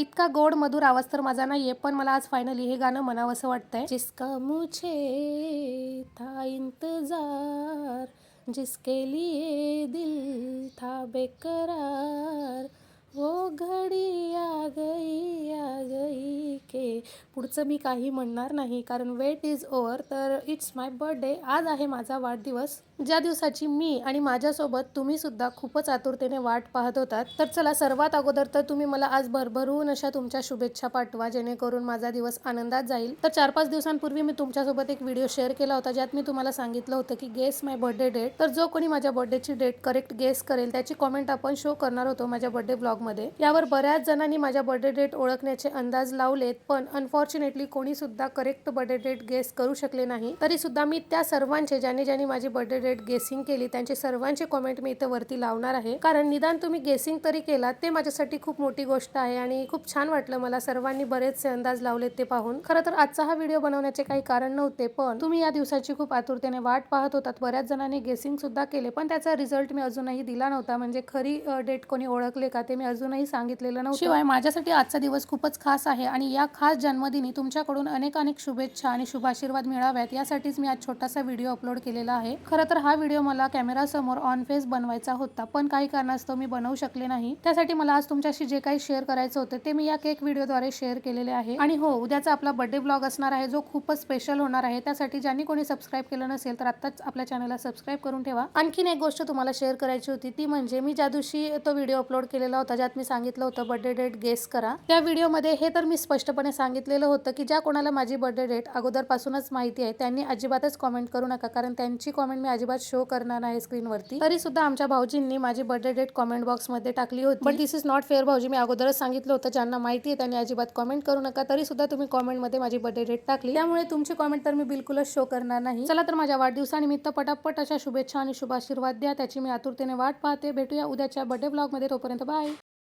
इतका गोड मधुर आवाज तर माझा नाहीये, पण मला आज फायनली हे गाणं म्हणावंसं वाटतंय. जिसका मुझे था इंतजार, जिसके लिए दिल था बेकरार, वो घडी आ गई के. पुढचं मी काही म्हणणार नाही कारण वेट इज ओव्हर. तर इट्स माय बर्थडे. आज आहे माझा वाढदिवस, ज्या दिवसाची मी आणि माझ्यासोबत तुम्ही सुद्धा खूपच आतुरतेने वाट पाहत होतात. तर चला, सर्वात अगोदर तर तुम्ही मला आज भरभरून अशा तुमच्या शुभेच्छा पाठवा, जेणेकरून माझा दिवस आनंदात जाईल. तर 4-5 दिवसांपूर्वी मी तुमच्यासोबत एक व्हिडिओ शेअर केला होता, ज्यात मी तुम्हाला सांगितलं होतं की गेस माय बर्थडे डेट. तर जो कोणी माझ्या बर्थडेची डेट करेक्ट गेस करेल त्याची कॉमेंट आपण शो करणार होतो माझ्या बर्थडे ब्लॉगमध्ये. यावर बऱ्याच जणांनी माझ्या बर्थडे डेट ओळखण्याचे अंदाज लावलेत, पण अनफॉर्च्युनेटली कोणी सुद्धा करेक्ट बर्थडे डेट गेस करू शकले नाही. तरी सुद्धा मी त्या सर्वांचे, ज्यांनी माझी बर्थडे डेट गेसिंग केली, त्यांचे सर्वांचे कॉमेंट मी इथे वरती लावणार आहे. कारण निदान तुम्ही गेसिंग तरी केला, ते माझ्यासाठी खूप मोठी गोष्ट आहे आणि खूप छान वाटलं मला सर्वांनी बरेचसे अंदाज लावलेत ते पाहून. खरं तर आजचा हा व्हिडिओ बनवण्याचे काही कारण नव्हते, पण तुम्ही या दिवसाची खूप आतुरतेने वाट पाहत होतात. बऱ्याच जणांनी गेसिंग सुद्धा केले, पण त्याचा रिझल्ट मी अजूनही दिला नव्हता. म्हणजे खरी डेट कोणी ओळखले का ते मी अजूनही सांगितलेलं नव्हतं. शिवाय माझ्यासाठी आजचा दिवस खूपच खास आहे आणि या खास जन्मदिनी तुमच्याकडून अनेक शुभेच्छा आणि शुभाशीर्वाद मिळाव्यात, यासाठीच मी आज छोटासा व्हिडिओ अपलोड केलेला आहे. खरं तर हा व्हिडिओ मला कॅमेरा समोर ऑन फेस बनवायचा होता, पण काही कारणास्तव मी बनवू शकले नाही. त्यासाठी मला आज तुमच्याशी जे काही शेअर करायचं होतं ते मी या केक व्हिडिओद्वारे शेअर केलेले आहे. आणि हो, उद्याचा आपला बर्थडे ब्लॉग असणार आहे, जो खूपच स्पेशल होणार आहे. त्यासाठी ज्यांनी कोणी सबस्क्राईब केलं नसेल तर आत्ताच आपल्या चॅनलला सबस्क्राईब करून ठेवा. आणखीन एक गोष्ट तुम्हाला शेअर करायची होती, ती म्हणजे मी ज्या दिवशी तो व्हिडिओ अपलोड केलेला होता, ज्यात मी सांगितलं होतं बर्थडे डेट गेस करा, त्या व्हिडिओमध्ये हे तर मी स्पष्टपणे सांगितलेलं होतं की ज्या कोणाला माझी बर्थडे डेट अगोदरपासूनच माहिती आहे त्यांनी अजिबातच कॉमेंट करू नका, कारण त्यांची कॉमेंट मी अजिबात शो करणार नाही स्क्रीनवरती. तरी सुद्धा आमच्या भाऊजींनी माझी बर्थडे डेट कॉमेंट बॉक्समध्ये टाकली होती. But this is not fair भाऊजी, मी अगोदरच सांगितलं होतं ज्यांना माहिती आहे त्यांनी अजिबात कॉमेंट करू नका. तरी सुद्धा तुम्ही कॉमेंटमध्ये माझी बर्थडे डेट टाकली, त्यामुळे तुमची कॉमेंट तर मी बिलकुलच शो करणार नाही. चला तर माझ्या वाढदिवसानिमित्त पटापट अशा शुभेच्छा आणि शुभाशीर्वाद द्या, त्याची मी आतुरतेने वाट पाहते. भेटूया उद्याच्या बर्थडे ब्लॉगमध्ये. तोपर्यंत बाय.